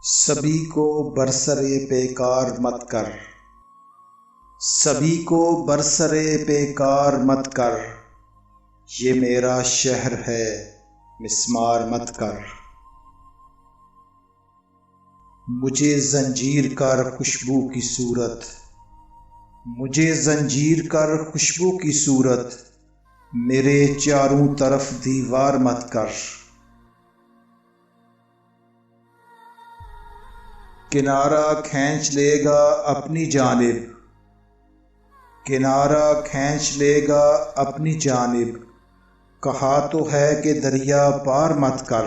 سبھی کو برسرِ پیکار مت کر، سبھی کو برسرِ پیکار مت کر، یہ میرا شہر ہے مسمار مت کر۔ مجھے زنجیر کر خوشبو کی صورت، مجھے زنجیر کر خوشبو کی صورت، میرے چاروں طرف دیوار مت کر۔ کنارہ کھینچ لے گا اپنی جانب، کنارہ کھینچ لے گا اپنی جانب، کہا تو ہے کہ دریا پار مت کر۔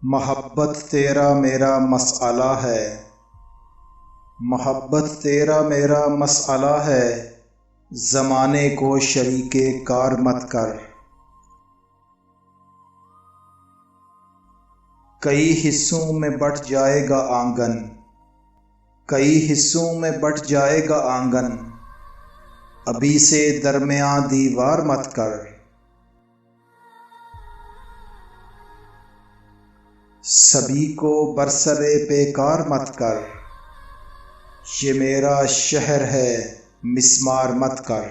محبت تیرا میرا مسئلہ ہے، محبت تیرا میرا مسئلہ ہے، زمانے کو شریک کار مت کر۔ کئی حصوں میں بٹ جائے گا آنگن، کئی حصوں میں بٹ جائے گا آنگن، ابھی سے درمیاں دیوار مت کر۔ سبھی کو برسرِ پیکار مت کر، یہ میرا شہر ہے مسمار مت کر۔